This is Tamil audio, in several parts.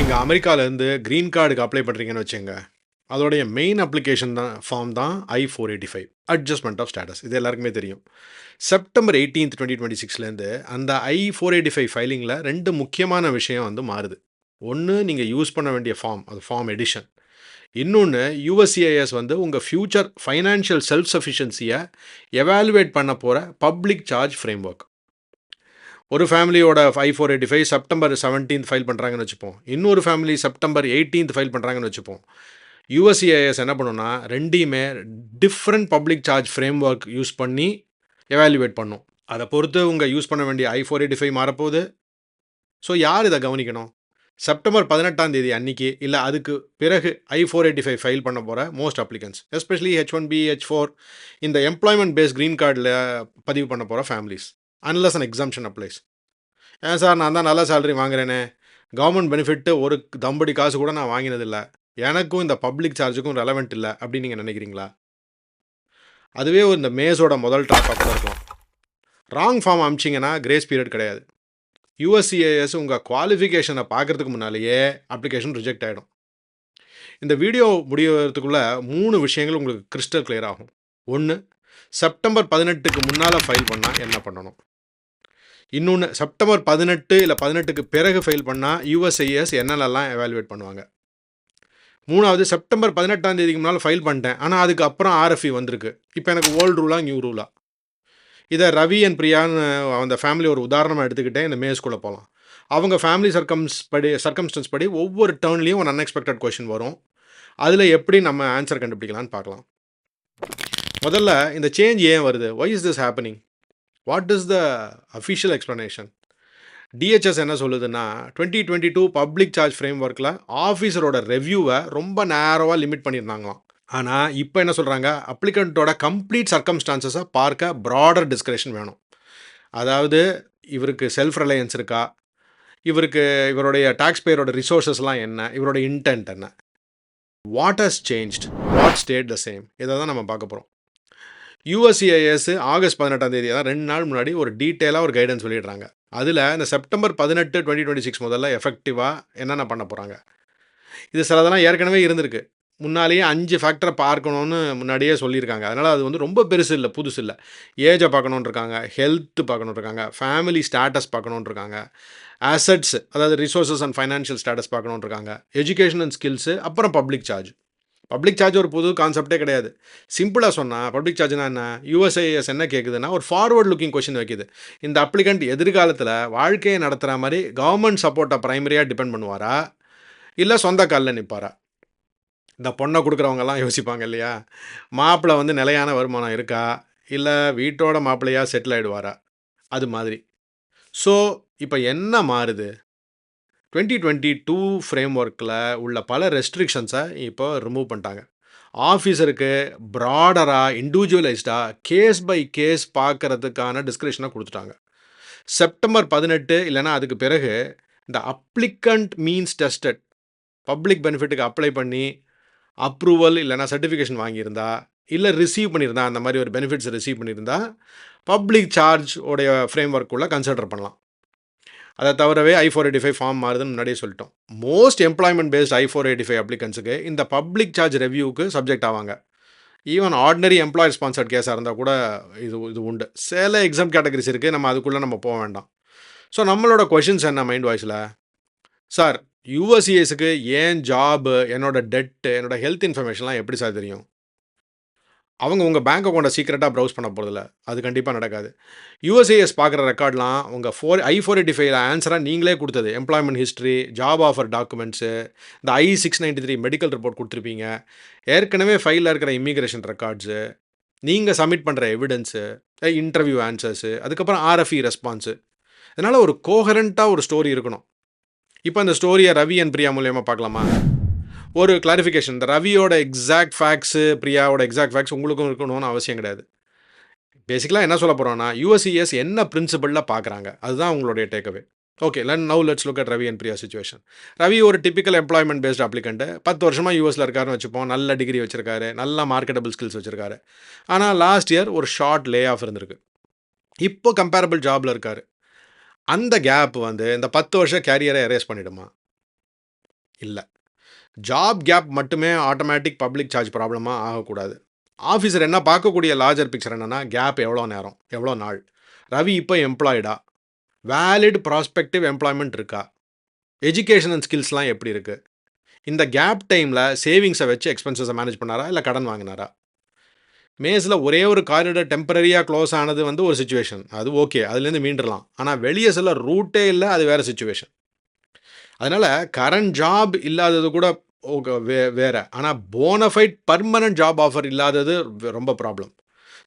நீங்கள் அமெரிக்காவிலேருந்து க்ரீன் கார்டுக்கு அப்ளை பண்ணுறீங்கன்னு வச்சுங்க, அதோடைய மெயின் அப்ளிகேஷன் தான் ஃபார்ம் தான் I-485 அட்ஜஸ்ட்மெண்ட் ஆஃப் ஸ்டேட்டஸ். இது எல்லாருக்குமே தெரியும். செப்டம்பர் 18, 2026லேருந்து அந்த I-485 ஃபைலிங்கில் 2 முக்கியமான விஷயம் வந்து மாறுது. ஒன்று, நீங்கள் யூஸ் பண்ண வேண்டிய ஃபார்ம், அது ஃபார்ம் எடிஷன். இன்னொன்று, USCIS வந்து உங்கள் ஃப்யூச்சர் ஃபைனான்ஷியல் செல்ஃப் சஃபிஷியன்சியை எவாலுவேட் பண்ண போகிற பப்ளிக் சார்ஜ் ஃப்ரேம் ஒர்க். ஒரு ஃபேமிலியோட I-485 செப்டம்பர் 17th ஃபைல் பண்ணுறாங்கன்னு வச்சுப்போம். இன்னொரு ஃபேமிலி செப்டம்பர் 18th ஃபைல் பண்ணுறாங்கன்னு வச்சுப்போம். USCIS என்ன பண்ணுன்னா, ரெண்டையுமே different public charge frame work use பண்ணி எவாலுவேட் பண்ணும். அதை பொறுத்து உங்கள் யூஸ் பண்ண வேண்டிய I-485 மாறப்போகுது. ஸோ யார் இதை கவனிக்கணும்? செப்டம்பர் 18ஆம் தேதி அன்னைக்கு இல்லை அதுக்கு பிறகு I-485 ஃபைல் பண்ண போகிற most applicants, especially H1B, H4 இந்த எம்ப்ளாய்மெண்ட் பேஸ்ட் க்ரீன் கார்டில் பதிவு பண்ண போகிற families, unless and exemption applies. ஏன் சார், நான் தான் நல்ல சேலரி வாங்குறேனே, கவர்மெண்ட் பெனிஃபிட்டு ஒரு தம்படி காசு கூட நான் வாங்கினதில்லை, எனக்கும் இந்த பப்ளிக் சார்ஜுக்கும் ரெலவெண்ட் இல்லை அப்படின்னு நீங்கள் நினைக்கிறீங்களா? அதுவே இந்த மேஸோட முதல் ட்ராப்பாக கூட இருக்கலாம். ராங் ஃபார்ம் அமிச்சிங்கன்னா கிரேஸ் பீரியட் கிடையாது. USCIS உங்கள் குவாலிஃபிகேஷனை பார்க்குறதுக்கு முன்னாலேயே அப்ளிகேஷன் ரிஜெக்ட் ஆகிடும். இந்த வீடியோ முடியறதுக்குள்ளே 3 விஷயங்கள் உங்களுக்கு கிறிஸ்டல் கிளியர் ஆகும். 1, செப்டம்பர் 18க்கு முன்னால் ஃபைல் பண்ணால் என்ன பண்ணணும். இன்னொன்று, செப்டம்பர் 18 இல்லை 18க்கு பிறகு ஃபைல் பண்ணால் USCIS என்னென்னலாம் எவாலுவேட் பண்ணுவாங்க. 3வது, செப்டம்பர் 18ஆம் தேதிக்கு முன்னால் ஃபைல் பண்ணிட்டேன், ஆனால் அதுக்கப்புறம் RFE வந்திருக்கு, இப்போ எனக்கு ஓல்டு ரூலா நியூ ரூலா. இதை ரவி அண்ட் பிரியான்னு அந்த ஃபேமிலி ஒரு உதாரணமாக எடுத்துக்கிட்டே இந்த மேஸ்குள்ளே போகலாம். அவங்க ஃபேமிலி சர்க்கம்ஸ்டன்ஸ் படி ஒவ்வொரு டேர்ன்லேயும் ஒரு அன்எக்ஸ்பெக்டட் கொஷின் வரும். அதில் எப்படி நம்ம ஆன்சர் கண்டுபிடிக்கலான்னு பார்க்கலாம். முதல்ல, இந்த சேஞ்ச் ஏன் வருது? Why is this happening? What is the official explanation? DHS என்ன சொல்லுதுன்னா, 2022 பப்ளிக் சார்ஜ் ஃப்ரேம் ஒர்க்கில் ஆஃபீஸரோட ரெவ்யூவை ரொம்ப நேரோவாக லிமிட் பண்ணியிருந்தாங்களாம். ஆனால் இப்போ என்ன சொல்கிறாங்க, அப்ளிகண்ட்டோட கம்ப்ளீட் சர்க்கம்ஸ்டான்சஸை பார்க்க ப்ராடர் டிஸ்கிரிப்ஷன் வேணும். அதாவது இவருக்கு செல்ஃப் ரிலையன்ஸ் இருக்கா, இவருடைய டாக்ஸ் பேயரோட ரிசோர்ஸஸ்லாம் என்ன, இவரோட இன்டென்ட் என்ன, what has changed, what state the same, இதை தான் நம்ம பார்க்க போகிறோம். USCIS ஆகஸ்ட் 18ஆம் தேதி, அதான் 2 நாள் முன்னாடி ஒரு டீட்டெயிலாக ஒரு கைடன்ஸ் வெளியிடுறாங்க. அதில் இந்த செப்டம்பர் 18, 2026 முதல்ல எஃபெக்டிவாக என்னென்ன பண்ண போகிறாங்க. இது சிலதெல்லாம் ஏற்கனவே இருந்திருக்கு, முன்னாலேயே 5 ஃபேக்டரை பார்க்கணுன்னு முன்னாடியே சொல்லியிருக்காங்க. அதனால் அது வந்து ரொம்ப பெருசு இல்லை, புதுசு இல்லை. ஏஜை பார்க்கணுன்னு இருக்காங்க, ஹெல்த்து பார்க்கணுன்னு இருக்காங்க, ஃபேமிலி ஸ்டேட்டஸ் பார்க்கணுன்னு இருக்காங்க, அசட்ஸ் அதாவது ரிசோர்ஸஸ் அண்ட் ஃபைனான்ஷியல் ஸ்டேட்டஸ் பார்க்கணுன்னு இருக்காங்க, எஜுகேஷன் அண்ட் ஸ்கில்ஸு, அப்புறம் பப்ளிக் சார்ஜ். பப்ளிக் சார்ஜ் ஒரு புது கான்செப்டே கிடையாது. சிம்பிளாக சொன்னால் பப்ளிக் சார்ஜ்னா என்ன, USCIS என்ன கேட்குதுன்னா, ஒரு ஃபார்வர்ட் லுக்கிங் கொஷின் வைக்குது. இந்த அப்ளிகண்ட் எதிர்காலத்தில் வாழ்க்கையை நடத்துகிற மாதிரி கவர்மெண்ட் சப்போர்ட்டை ப்ரைமரியாக டிபெண்ட் பண்ணுவாரா, இல்லை சொந்த காலில் நிற்பாரா? இந்த பொண்ணை கொடுக்குறவங்கெல்லாம் யோசிப்பாங்க இல்லையா, மாப்பிள்ளை வந்து நிலையான வருமானம் இருக்கா, இல்லை வீட்டோட மாப்பிள்ளையாக செட்டில் ஆகிடுவாரா, அது மாதிரி. ஸோ இப்போ என்ன மாறுது? 2022 ஃப்ரேம் ஒர்க்கில் உள்ள பல ரெஸ்ட்ரிக்ஷன்ஸை இப்போ ரிமூவ் பண்ணிட்டாங்க. ஆஃபீஸருக்கு ப்ராடராக இண்டிவிஜுவலைஸ்டாக கேஸ் பை கேஸ் பார்க்குறதுக்கான டிஸ்கிரிப்ஷனை கொடுத்துட்டாங்க. செப்டம்பர் 18 இல்லைனா அதுக்கு பிறகு இந்த அப்ளிகண்ட் மீன்ஸ் டெஸ்டட் பப்ளிக் பெனிஃபிட்டுக்கு அப்ளை பண்ணி அப்ரூவல் இல்லைனா சர்டிஃபிகேஷன் வாங்கியிருந்தா, இல்லை ரிசீவ் பண்ணியிருந்தா, அந்த மாதிரி ஒரு பெனிஃபிட்ஸ் ரிசீவ் பண்ணியிருந்தா பப்ளிக் சார்ஜ் உடைய ஃப்ரேம் ஒர்க்குள்ளே கன்சிடர் பண்ணலாம். அதை தவிரவே I-485 ஃபார்ம் மாறுதுன்னு முன்னாடியே சொல்லிட்டோம். மோஸ்ட் எம்ப்ளாய்மெண்ட் பேஸ்ட் I-485 அப்ளிகன்ஸுக்கு இந்த பப்ளிக் சார்ஜ் ரெவ்யூவுக்கு சப்ஜெக்ட் ஆவாங்க. ஈவன் ஆர்டினரி எம்ப்ளாயர் ஸ்பான்சர்ட் கேஸாக இருந்தால் கூட இது உண்டு. சில எக்ஸாம் கேட்டகரிஸ் இருக்குது, நம்ம அதுக்குள்ளே நம்ம போக வேண்டாம். ஸோ நம்மளோட கொஷின்ஸ் என்ன மைண்ட் வாய்ஸில், சார் USCISக்கு ஏன் ஜாபு, என்னோட டெட்டு, என்னோட ஹெல்த் இன்ஃபர்மேஷன்லாம் எப்படி சார் தெரியும்? அவங்க உங்கள் பேங்க் அக்கௌண்ட்டை சீக்கிரட்டாக ப்ரௌஸ் பண்ண போகிறதில்ல, அது கண்டிப்பாக நடக்காது. USCIS பார்க்குற ரெக்கார்ட்லாம் உங்கள் I-485 ஆன்சராக நீங்களே கொடுத்தது, employment history, job offer documents, இந்த I-693 மெடிக்கல் ரிப்போர்ட் கொடுத்துருப்பீங்க, ஏற்கனவே ஃபைலில் இருக்கிற இமிக்ரேஷன் ரெக்கார்ட்ஸு, நீங்கள் சப்மிட் பண்ணுற எவிடன்ஸு, இன்டர்வியூ ஆன்சர்ஸு, அதுக்கப்புறம் RFE ரெஸ்பான்ஸு. அதனால் ஒரு கோஹரண்ட்டாக ஒரு ஸ்டோரி இருக்கணும். இப்போ அந்த ஸ்டோரியை ரவி அண்ட் பிரியா மூலியமாக பார்க்கலாமா? ஒரு கிளாரிஃபிகேஷன், இந்த ரவியோட எக்ஸாக்ட் ஃபேக்ட்ஸு, பிரியாவோட எக்ஸாக்ட் ஃபேக்ட்ஸ் உங்களுக்கும் இருக்கணும்னு அவசியம் கிடையாது. பேசிக்கலாக என்ன சொல்ல போகிறோன்னா, USCIS என்ன பிரின்சிபலில் பார்க்குறாங்க, அதுதான் உங்களுடைய takeaway. Okay, let's look at Ravi and Priya situation. Ravi ஒரு டிப்பிக்கல் எம்ப்ளாய்மெண்ட் பேஸ்ட் அப்ளிகண்ட்டு, 10 வருஷமாக யூஎஸில் இருக்காருன்னு வச்சுப்போம், நல்ல டிகிரி வச்சுருக்காரு, நல்ல மார்க்கெட்டபிள் ஸ்கில்ஸ் வச்சுருக்காரு. ஆனால் லாஸ்ட் இயர் ஒரு ஷார்ட் லே ஆஃப் இருந்திருக்கு. இப்போ கம்பேரபிள் ஜாபில் இருக்கார். அந்த கேப் வந்து இந்த 10 வருஷம் கேரியரை எரேஸ் பண்ணிவிடுமா? இல்ல. ஜாப் கேப் மட்டுமே ஆட்டோமேட்டிக் பப்ளிக் சார்ஜ் ப்ராப்ளமா ஆகக்கூடாது. ஆஃபீஸர் என்ன பார்க்கக்கூடிய லார்ஜர் பிக்சர் என்னன்னா, கேப் எவ்வளோ நேரம்? எவ்வளோ நாள்? ரவி இப்போ எம்ப்ளாய்டா? வேலிட் ப்ராஸ்பெக்டிவ் எம்ப்ளாய்மெண்ட் இருக்கா? எஜுகேஷன் அண்ட் ஸ்கில்ஸ்லாம் எப்படி இருக்கு? இந்த கேப் டைமில் சேவிங்ஸை வச்சு எக்ஸ்பென்சஸை மேனேஜ் பண்ணாரா? இல்லை கடன் வாங்கினாரா? மேஸில் ஒரே ஒரு காரிடர் டெம்பரரியாக க்ளோஸ் ஆனது வந்து ஒரு சுச்சுவேஷன். அது ஓகே, அதுலேருந்து மீண்டுடலாம். ஆனால் வெளியே செல்ல ரூட்டே இல்லை, அது வேறு சுச்சுவேஷன். அதனால் கரண்ட் ஜாப் இல்லாதது கூட வேறு. ஆனால் போனஃபைட் பர்மனன்ட் ஜாப் ஆஃபர் இல்லாதது ரொம்ப problem.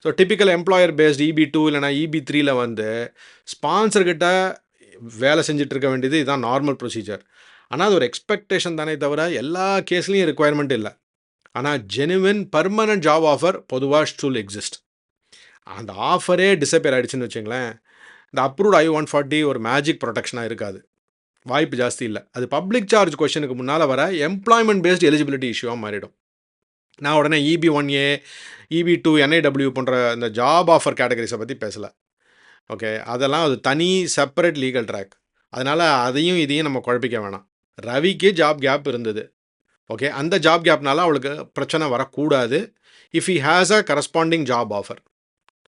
So typical employer based EB2 இல்லைனா EB3ல வந்து ஸ்பான்சர்கிட்ட வேலை செஞ்சுட்டு இருக்க வேண்டியது இதுதான் நார்மல் ப்ரொசீஜர். ஆனால் அது ஒரு எக்ஸ்பெக்டேஷன் தானே தவிர எல்லா கேஸ்லேயும் ரிக்குவயர்மெண்ட் இல்லை. ஆனால் ஜெனுவின் பர்மனன்ட் ஜாப் ஆஃபர் பொதுவாக ஸ்டில் எக்ஸிஸ்ட். அந்த ஆஃபரே டிஸப்பியர் ஆகிடுச்சுன்னு வச்சுங்களேன், இந்த அப்ரூவ்ட் I-140 ஒரு மேஜிக் ப்ரொடெக்ஷனாக இருக்காது. வாய்ப்பு ஜாஸ்தி இல்லை. அது பப்ளிக் சார்ஜ் கொஷனுக்கு முன்னால் வர எம்ப்ளாய்மெண்ட் பேஸ்ட் எலிஜிபிலிட்டி இஷ்யூவாக மாறிடும். நான் உடனே EB1A, EB2, NIW போன்ற இந்த ஜாப் ஆஃபர் கேட்டகரிஸை பற்றி பேசலை. ஓகே, அதெல்லாம் அது தனி செப்பரேட் லீகல் ட்ராக். அதனால் அதையும் இதையும் நம்ம குழப்பிக்க வேணாம். ரவிக்கு ஜாப் கேப் இருந்தது. ஓகே, அந்த ஜாப் கேப்னால அவளுக்கு பிரச்சனை வரக்கூடாது. If he has a corresponding job offer.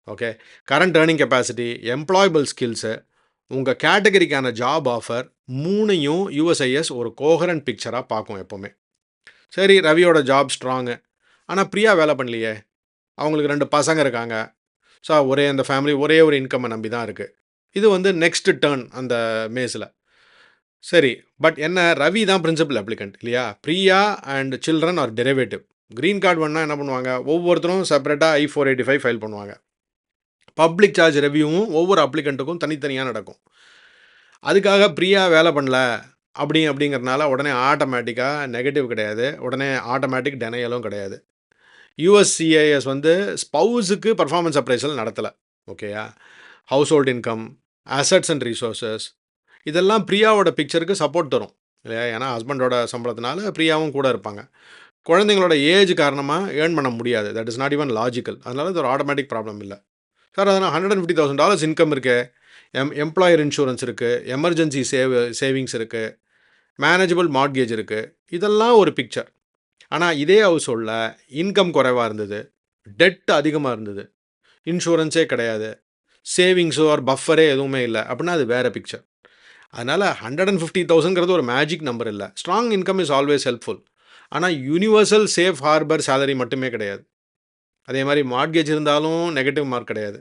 Okay, current earning capacity, employable skills, உங்கள் கேட்டகரிக்கான ஜாப் ஆஃபர், மூணையும் USIS ஒரு கோஹரண்ட் பிக்சராக பார்க்கும் எப்போவுமே. சரி, ரவியோட ஜாப் ஸ்ட்ராங்கு, ஆனால் பிரியா வேலை பண்ணலையே, அவங்களுக்கு 2 பசங்க இருக்காங்க. ஸோ ஒரே அந்த ஃபேமிலி ஒரே ஒரு இன்கம்மை நம்பி தான் இருக்குது. இது வந்து நெக்ஸ்ட் டேர்ன் அந்த மேஸில். சரி, பட் என்ன, ரவி தான் பிரின்சிபல் அப்ளிகண்ட் இல்லையா? Priya and children are derivative. Green card வேணால் என்ன பண்ணுவாங்க, ஒவ்வொருத்தரும் செப்பரேட்டாக I-485 ஃபைல் பண்ணுவாங்க. பப்ளிக் சார்ஜ் ரெவ்யூவும் ஒவ்வொரு அப்ளிகண்ட்டுக்கும் தனித்தனியாக நடக்கும். அதுக்காக பிரியா வேலை பண்ணல அப்படிங்கிறதுனால உடனே ஆட்டோமேட்டிக்காக நெகட்டிவ் கிடையாது, உடனே ஆட்டோமேட்டிக் டெனையலும் கிடையாது. USCIS வந்து ஸ்பவுஸுக்கு பர்ஃபார்மன்ஸ் அப்ரைசல் நடத்தலை. ஓகேயா? Household income, assets and resources, இதெல்லாம் பிரியாவோட பிக்சருக்கு சப்போர்ட் தரும் இல்லையா? ஏன்னா ஹஸ்பண்டோட சம்பளத்தினால பிரியாவும் கூட இருப்பாங்க. குழந்தைங்களோட ஏஜ் காரணமாக ஏர்ன் பண்ண முடியாது. That is not even logical. அதனால இது ஒரு ஆட்டோமேட்டிக் ப்ராப்ளம் இல்லை. சார், அதனால் $150,000 இன்கம் இருக்குது, எம்ப்ளாயர் இன்சூரன்ஸ் இருக்குது, எமர்ஜென்சி சேவிங்ஸ் இருக்குது, மேனேஜபிள் மார்ட்கேஜ் இருக்குது, இதெல்லாம் ஒரு பிக்சர். ஆனால் இதே ஹவுஸ் ஹோல்டில் இன்கம் குறைவாக இருந்தது, டெட் அதிகமாக இருந்தது, இன்சூரன்ஸே கிடையாது, சேவிங்ஸோ ஒரு பஃபரே எதுவுமே இல்லை அப்படின்னா அது வேறு பிக்சர். அதனால் 150,000ங்கிறது ஒரு மேஜிக் நம்பர் இல்லை. Strong income is always helpful. ஆனால் யூனிவர்சல் சேஃப் ஹார்பர் சேலரி மட்டுமே கிடையாது. அதே மாதிரி மார்ட்கேஜ் இருந்தாலும் நெகட்டிவ் மார்க் கிடையாது.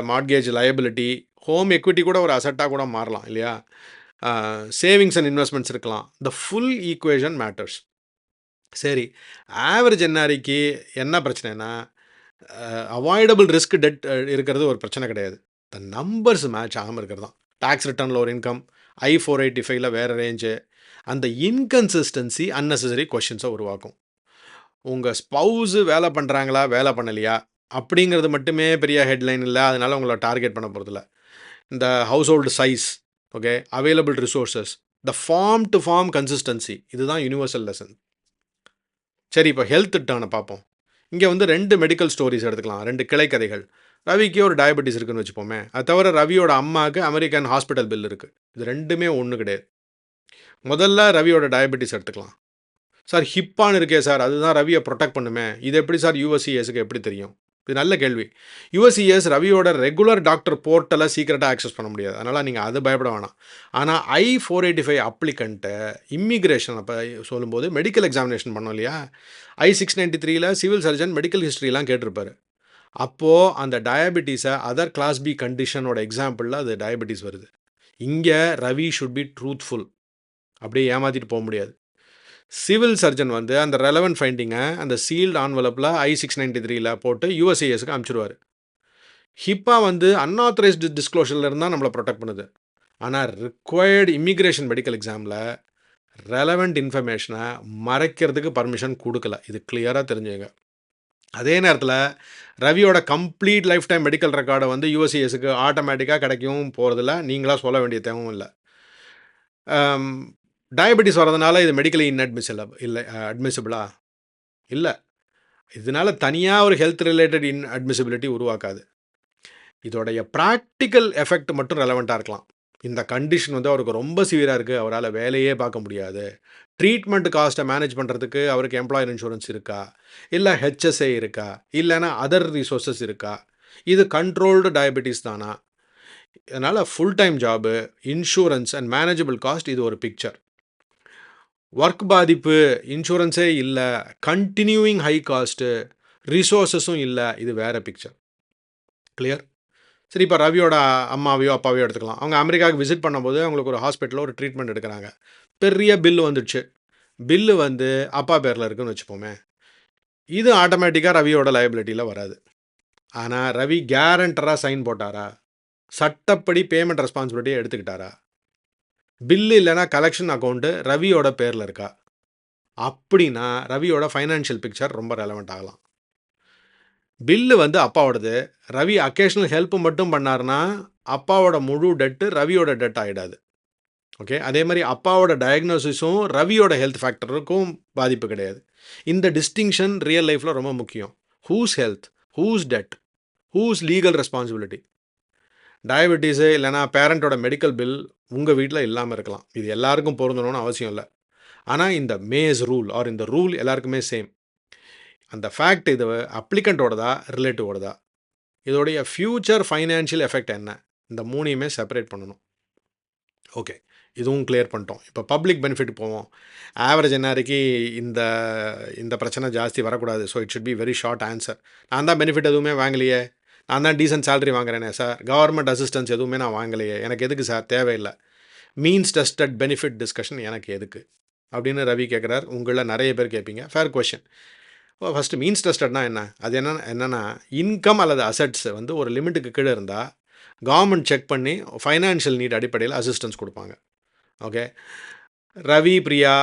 மார்ட்கேஜ் லயபிலிட்டி, ஹோம் எக்விட்டி கூட ஒரு அசட்டாக கூட மாறலாம் இல்லையா? சேவிங்ஸ் அண்ட் இன்வெஸ்ட்மெண்ட்ஸ் இருக்கலாம். The full equation matters. சரி, ஆவரேஜ் என்ஆர்ஐக்கு என்ன பிரச்சனைனா, அவாய்டபிள் ரிஸ்க் டெட் இருக்கிறது ஒரு பிரச்சனை கிடையாது. த நம்பர்ஸ் மேட்ச் ஆகாமல் இருக்கிறது தான். டேக்ஸ் ரிட்டர்னில் ஒரு இன்கம், I-485ல வேறு ரேஞ்சு, அந்த இன்கன்சிஸ்டன்சி அன்னெசரி கொஷின்ஸை உருவாக்கும். உங்கள் ஸ்பவுஸு வேலை பண்ணுறாங்களா வேலை பண்ணலையா அப்படிங்கிறது மட்டுமே பெரிய ஹெட்லைன் இல்லை, அதனால் உங்களை டார்கெட் பண்ண போகிறதில்ல. இந்த household size, okay, available resources, the farm to farm consistency, இதுதான் யூனிவர்சல் லெசன். சரி, இப்போ ஹெல்த் டேர்னை பார்ப்போம். இங்கே வந்து 2 மெடிக்கல் ஸ்டோரிஸ் எடுத்துக்கலாம், 2 கிளைக்கதைகள். ரவிக்கு ஒரு டயபெட்டிஸ் இருக்குதுன்னு வச்சுப்போமே, அது தவிர ரவியோட அம்மாவுக்கு அமெரிக்கன் ஹாஸ்பிட்டல் பில் இருக்குது. இது ரெண்டுமே ஒன்று கிடையாது. முதல்ல ரவியோட டயபெட்டிஸ் எடுத்துக்கலாம். சார், ஹிப்பான்னு இருக்கே சார், அதுதான் ரவியை ப்ரொடெக்ட் பண்ணுமே, இது எப்படி சார் USCISக்கு எப்படி தெரியும்? இது நல்ல கேள்வி. USCIS ரவியோட ரெகுலர் டாக்டர் போர்ட்டலை சீக்கிரட்டாக ஆக்சஸ் பண்ண முடியாது, அதனால் நீங்கள் அது பயப்பட வேணாம். ஆனால் I-485 அப்ளிகண்ட்டை இம்மிக்ரேஷன் அப்போ சொல்லும்போது மெடிக்கல் எக்ஸாமினேஷன் பண்ணோம் இல்லையா? I-693ல் சிவில் சர்ஜன் மெடிக்கல் ஹிஸ்ட்ரிலாம் கேட்டிருப்பார். அப்போது அந்த டயபெட்டிஸை அதர் கிளாஸ் B கண்டிஷனோட எக்ஸாம்பிளில் அது டயபெட்டிஸ் வருது. இங்கே ரவி ஷுட் பி ட்ரூத்ஃபுல், அப்படியே ஏமாற்றிட்டு போக முடியாது. சிவில் சர்ஜன் வந்து அந்த ரெலவெண்ட் ஃபைண்டிங்கை அந்த சீல்டு ஆன்வலப்பில் I-693ல் போட்டு USCISக்கு அனுப்பிச்சிடுவார். ஹிப்பா வந்து அன்ஆத்தரைஸ்டு டிஸ்க்ளோஷரில் இருந்தால் நம்மளை ப்ரொடெக்ட் பண்ணுது. ஆனால் ரிக்வயர்டு இமிக்ரேஷன் மெடிக்கல் எக்ஸாமில் ரெலவெண்ட் இன்ஃபர்மேஷனை மறைக்கிறதுக்கு பர்மிஷன் கொடுக்கல. இது கிளியராக தெரிஞ்சுங்க. அதே நேரத்தில் ரவியோட கம்ப்ளீட் லைஃப் டைம் மெடிக்கல் ரெக்கார்டை வந்து USCISக்கு ஆட்டோமேட்டிக்காக கிடைக்கவும் போகிறதில்ல, நீங்களாக சொல்ல வேண்டிய தேவையும் இல்லை. டயபெட்டிஸ் வரதுனால இது மெடிக்கலி அட்மிசிபிளா இல்லை. இதனால் தனியாக ஒரு ஹெல்த் ரிலேட்டட் அட்மிசிபிலிட்டி உருவாக்காது. இதோடைய ப்ராக்டிக்கல் எஃபெக்ட் மட்டும் ரெலவெண்ட்டாக இருக்கலாம். இந்த கண்டிஷன் வந்து அவருக்கு ரொம்ப சிவியராக இருக்குது, அவரால் வேலையே பார்க்க முடியாது. ட்ரீட்மெண்ட் காஸ்ட்டை மேனேஜ் பண்ணுறதுக்கு அவருக்கு எம்ப்ளாயர் இன்சூரன்ஸ் இருக்கா, இல்லை ஹெச்எஸ்ஏ இருக்கா, இல்லைன்னா அதர் ரிசோர்ஸஸ் இருக்கா, இது கண்ட்ரோல்டு டயபெட்டிஸ் தானா, அதனால் full time job, insurance and manageable cost, இது ஒரு பிக்சர். ஒர்க் பாதிப்பு, இன்சூரன்ஸே இல்லை, கண்டினியூயிங் ஹை காஸ்ட்டு, ரிசோர்ஸஸும் இல்லை, இது வேறு பிக்சர். கிளியர்? சரி, இப்போ ரவியோட அம்மாவையோ அப்பாவையோ எடுத்துக்கலாம். அவங்க அமெரிக்காவுக்கு விசிட் பண்ணும்போது அவங்களுக்கு ஒரு ஹாஸ்பிட்டலில் ஒரு ட்ரீட்மெண்ட் எடுக்கிறாங்க. பெரிய பில்லு வந்துடுச்சு. பில்லு வந்து அப்பா பேரில் இருக்குன்னு வச்சுப்போமே. இது ஆட்டோமேட்டிக்காக ரவியோட லைபிலிட்டியில் வராது. ஆனால் ரவி கேரண்டராக சைன் போட்டாரா, சட்டப்படி பேமெண்ட் ரெஸ்பான்சிபிலிட்டியை எடுத்துக்கிட்டாரா, பில்லு இல்லைனா கலெக்ஷன் அக்கௌண்ட்டு ரவியோட பேரில் இருக்கா, அப்படின்னா ரவியோட ஃபைனான்ஷியல் பிக்சர் ரொம்ப ரெலவெண்ட் ஆகலாம். பில்லு வந்து அப்பாவோடது, ரவி அக்கேஷனல் ஹெல்ப் மட்டும் பண்ணார்னா அப்பாவோட முழு டெட்டு ரவியோட டெட் ஆகிடாது. ஓகே, அதே மாதிரி அப்பாவோட டயக்னோசிஸும் ரவியோட ஹெல்த் ஃபேக்டருக்கும் பாதிப்பு கிடையாது. இந்த டிஸ்டிங்ஷன் ரியல் லைஃப்பில் ரொம்ப முக்கியம். Whose health, whose debt, whose legal responsibility. Diabetes இல்லைனா பேரண்ட்டோட மெடிக்கல் பில் உங்கள் வீட்டில் இல்லாமல் இருக்கலாம். இது எல்லாருக்கும் பொருந்தணும்னு அவசியம் இல்லை. ஆனால் இந்த மேஸ் ரூல் ஆர் இந்த ரூல் எல்லாருக்குமே சேம். அந்த ஃபேக்ட் இது அப்ளிகண்ட்டோடதா ரிலேட்டிவோடதா, இதோடைய ஃப்யூச்சர் ஃபைனான்ஷியல் எஃபெக்ட் என்ன, இந்த மூணையுமே செப்பரேட் பண்ணணும். ஓகே, இதுவும் கிளியர் பண்ணிட்டோம். இப்போ பப்ளிக் பெனிஃபிட் போவோம். ஆவரேஜ் என்ஆருக்கு இந்த இந்த பிரச்சனை ஜாஸ்தி வரக்கூடாது. So it should be very short answer. நான் தான் பெனிஃபிட் எதுவுமே வாங்கலையே, நான் தான் டீசன்ட் சேலரி வாங்குறேனே சார், கவர்மெண்ட் அசிஸ்டன்ஸ் எதுவுமே நான் வாங்கலையே, எனக்கு எதுக்கு சார், தேவையில்லை. மீன்ஸ் டெஸ்டட் பெனிஃபிட் டிஸ்கஷன் எனக்கு எதுக்கு அப்படின்னு ரவி கேட்குறார். உங்களில் நிறைய பேர் கேட்பீங்க. Fair question. ஃபஸ்ட்டு மீன்ஸ் டெஸ்டட்னா என்ன? அது என்னென்னா இன்கம் அல்லது அசட்ஸ் வந்து ஒரு லிமிட்டுக்கு கீழே இருந்தால் கவர்மெண்ட் செக் பண்ணி ஃபைனான்ஷியல் நீட் அடிப்படையில் அசிஸ்டன்ஸ் கொடுப்பாங்க. ஓகே, ரவி, பிரியா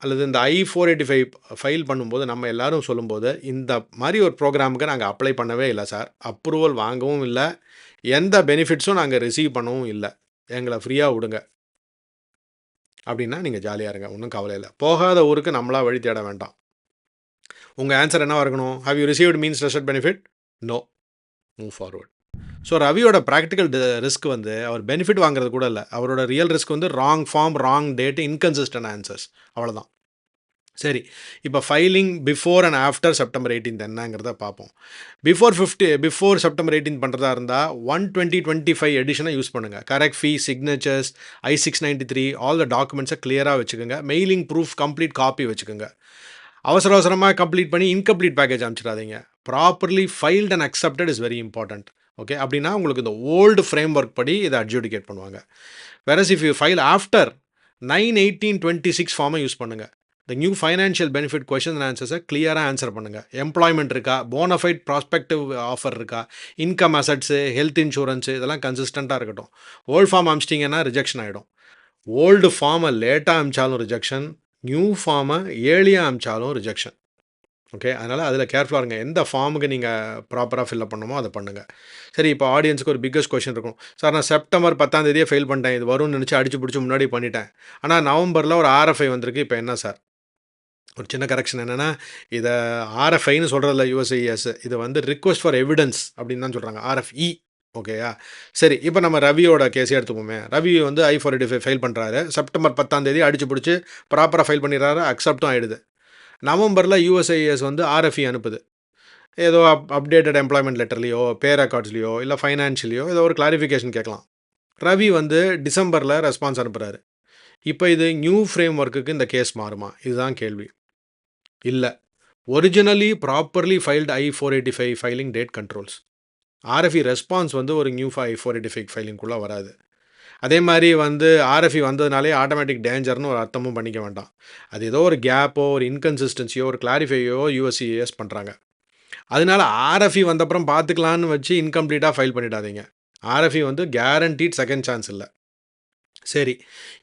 அல்லது இந்த I-485 ஃபைல் பண்ணும்போது நம்ம எல்லோரும் சொல்லும்போது இந்த மாதிரி ஒரு ப்ரோக்ராமுக்கு நாங்கள் அப்ளை பண்ணவே இல்லை சார், அப்ரூவல் வாங்கவும் இல்லை, எந்த பெனிஃபிட்ஸும் நாங்கள் ரிசீவ் பண்ணவும் இல்லை, எங்களை ஃப்ரீயாக விடுங்க அப்படின்னா நீங்கள் ஜாலியாக இருங்க, ஒன்றும் கவலை இல்லை. போகாத ஊருக்கு நம்மளாக வழி தேட வேண்டாம். உங்கள் ஆன்சர் என்னவாக இருக்கணும்? How you received means tested benefit? No, move forward. So ரவியோட ப்ராக்டிக்கல் ரிஸ்க் வந்து அவர் பெனிஃபிட் வாங்குறது கூட இல்லை, அவரோட ரியல் ரிஸ்க் வந்து wrong form, wrong date, inconsistent answers, அவ்வளோதான். சரி, இப்போ filing before and after September 18 என்னங்கிறத பார்ப்போம். பிஃபோர் September 18 பண்ணுறதா இருந்தால் 12025 எடிஷனை யூஸ் பண்ணுங்கள். Correct fee, signatures, I-693 all the டாக்குமெண்ட்ஸை கிளியராக வச்சுக்கோங்க. மெயிலிங் ப்ரூஃப் கம்ப்ளீட் காப்பி வச்சுக்கோங்க. அவசரமாக கம்ப்ளீட் பண்ணி இன்கம்ப்ளீட் பேக்கேஜ் அனுப்பிச்சிடாதீங்க. Properly filed and accepted is very important. Okay, அப்படின்னா உங்களுக்கு இந்த ஓல்டு ஃப்ரேம் ஒர்க் படி இதை அட்ஜூடிகேட் பண்ணுவாங்க. Whereas if you file after 9/18/26 ஃபார்மை யூஸ் பண்ணுங்கள். இந்த new financial benefit question and ஆன்சர்ஸை கிளியராக ஆன்சர் பண்ணுங்கள். எம்ப்ளாய்மெண்ட் இருக்கா, போனஃபைட் ப்ராஸ்பெக்டிவ் ஆஃபர் இருக்கா, இன்கம் அசட்ஸு, ஹெல்த் இன்சூரன்ஸு, இதெல்லாம் கன்சிஸ்டண்ட்டாக இருக்கட்டும். ஓல்டு ஃபார்ம் அமிச்சிட்டிங்கன்னா ரிஜெக்ஷன் ஆகிடும். ஓல்டு ஃபார்மை லேட்டாக அமிச்சாலும் ரிஜெக்ஷன், நியூ ஃபார்மை ஏர்லியாக அமிச்சாலும் ரிஜெக்ஷன். ஓகே, அதனால் அதில் கேர்ஃபுல்லாக இருங்க. எந்த ஃபார்முக்கு நீங்கள் ப்ராப்பராக ஃபில்அப் பண்ணணுமோ அதை பண்ணுங்கள். சரி, இப்போ ஆடியன்ஸுக்கு ஒரு பிக்கஸ்ட் கொஷின் இருக்கும். சார், நான் செப்டம்பர் 10 ஃபெயில் பண்ணிட்டேன், இது வரும்னு நினச்சி அடிச்சு பிடிச்சி முன்னாடி பண்ணிட்டேன், ஆனால் நவம்பரில் ஒரு RFI வந்திருக்கு, இப்போ என்ன சார்? ஒரு சின்ன கரெக்ஷன் என்னென்னா, இதை RFIன்னு சொல்கிறதில்ல USIS, இது வந்து ரிக்வெஸ்ட் ஃபார் எவிடன்ஸ் அப்படின்னு தான் சொல்கிறாங்க, RFE. ஓகேயா? சரி, இப்போ நம்ம ரவியோட கேஸே எடுத்துப்போமே. ரவி வந்து I-485 ஃபைல் பண்ணுறாரு. செப்டம்பர் 10 அடிச்சு பிடிச்சி ப்ராப்பராக ஃபைல் பண்ணிடுறாரு, அக்செப்டும் ஆகிடுது. நவம்பரில் USIS வந்து RFE அனுப்புது. ஏதோ அப்டேட்டட் எம்ப்ளாய்மெண்ட் லெட்டர்லையோ, பே ரெக்கார்ட்ஸ்லையோ, இல்லை ஃபைனான்ஷியலையோ ஏதோ ஒரு கிளாரிஃபிகேஷன் கேட்கலாம். ரவி வந்து டிசம்பரில் ரெஸ்பான்ஸ் அனுப்புகிறாரு. இப்போ இது நியூ ஃப்ரேம் ஒர்க்குக்கு இந்த கேஸ் மாறுமா? இதுதான் கேள்வி. இல்லை, originally properly filed I-485 filing date controls. RFE response வந்து ஒரு நியூ I-485 ஃபைலிங்குள்ளே வராது. அதே மாதிரி வந்து RFE வந்ததுனாலே ஆட்டோமேட்டிக் டேஞ்சர்னு ஒரு அர்த்தமும் பண்ணிக்க வேண்டாம். அது ஏதோ ஒரு கேப்போ, ஒரு இன்கன்சிஸ்டன்சியோ, ஒரு கிளாரிஃபையோ USCIS பண்ணுறாங்க. அதனால RFE வந்தப்புறம் பார்த்துக்கலான்னு வச்சு இன்கம்ப்ளீட்டாக ஃபைல் பண்ணிடாதீங்க. RFE வந்து கேரண்டீட் செகண்ட் சான்ஸ் இல்லை. சரி,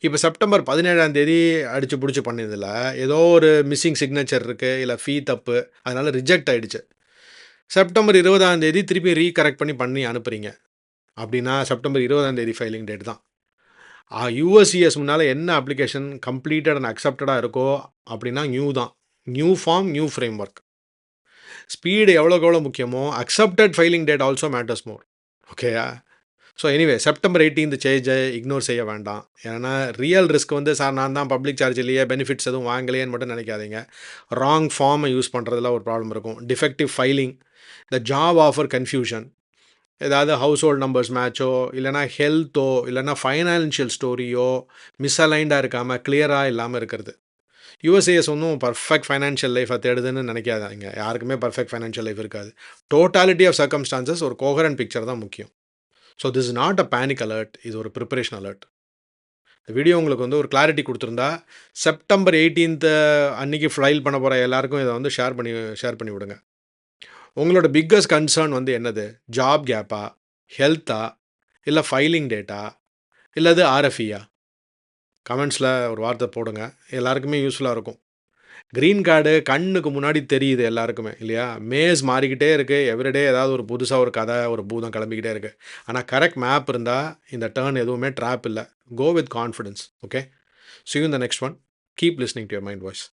இப்போ செப்டம்பர் 17 அடித்து பிடிச்சி பண்ணதில் ஏதோ ஒரு மிஸ்ஸிங் சிக்னேச்சர் இருக்குது, இல்லை ஃபீ தப்பு, அதனால் ரிஜெக்ட் ஆகிடுச்சு. செப்டம்பர் 20 திருப்பி ரீகரெக்ட் பண்ணி அனுப்புகிறீங்க அப்படின்னா செப்டம்பர் 20 ஃபைலிங் டேட் தான். USCIS முன்னால் என்ன அப்ளிகேஷன் கம்ப்ளீட்டட் அண்ட் அக்செப்டடாக இருக்கோ அப்படின்னா நியூ தான். New form, new framework. Speed எவ்வளோக்கு எவ்வளோ முக்கியமோ accepted filing date also matters more. ஓகேயா? ஸோ எனிவே செப்டம்பர் 18 சேஞ்சை இக்னோர் செய்ய வேண்டாம். ஏன்னா ரியல் ரிஸ்க் வந்து சார் நான் தான் பப்ளிக் சார்ஜ் இல்லையே, பெனிஃபிட்ஸ் எதுவும் வாங்கலையேன்னு மட்டும் நினைக்காதீங்க. ராங் ஃபார்மை யூஸ் பண்ணுறதுல ஒரு ப்ராப்ளம் இருக்கும். Defective filing, the job offer confusion, ஏதாவது ஹவுஸ் ஹோல்ட் நம்பர்ஸ் மேட்சோ, இல்லைனா ஹெல்த்தோ, இல்லைனா ஃபைனான்ஷியல் ஸ்டோரியோ மிஸ்அலைண்டாக இருக்காமல் கிளியராக இல்லாமல் இருக்கிறது. யூஎஸ்ஏஎஸ் ஒன்றும் பர்ஃபெக்ட் ஃபைனான்ஷியல் லைஃபை தேடுதுன்னு நினைக்காதீங்க. யாருக்குமே பர்ஃபெக்ட் ஃபைனான்ஷியல் லைஃப் இருக்காது. டோட்டாலிட்டி ஆஃப் சர்க்கம்ஸ்டான்சஸ் ஒரு கோஹரண்ட் பிக்சர் தான் முக்கியம். So this is not a panic alert, இது ஒரு ப்ரிப்பரேஷன் அலர்ட். இந்த வீடியோ உங்களுக்கு வந்து ஒரு கிளாரிட்டி கொடுத்துருந்தா செப்டம்பர் 18 அன்றைக்கி ஃபைல் பண்ண போகிற எல்லாருக்கும் இதை வந்து ஷேர் பண்ணி விடுங்க. உங்களோட பிக்கஸ்ட் கன்சர்ன் வந்து என்னது? ஜாப் கேப்பா, ஹெல்த்தா, இல்லை ஃபைலிங் டேட்டா, இல்லது ஆர்எஃப்இயா? கமெண்ட்ஸில் ஒரு வார்த்தை போடுங்க. எல்லாருக்குமே யூஸ்ஃபுல்லாக இருக்கும். க்ரீன் கார்டு கண்ணுக்கு முன்னாடி தெரியுது எல்லாருக்குமே இல்லையா? மேஸ் மாறிக்கிட்டே இருக்குது. எவ்ரிடே ஏதாவது ஒரு புதுசாக ஒரு கதை, ஒரு பூதம் கிளம்பிக்கிட்டே இருக்குது. ஆனால் கரெக்ட் மேப் இருந்தால் இந்த டர்ன் எதுவுமே ட்ராப் இல்லை. Go with confidence. Okay, see you in the next one. Keep listening to your mind voice.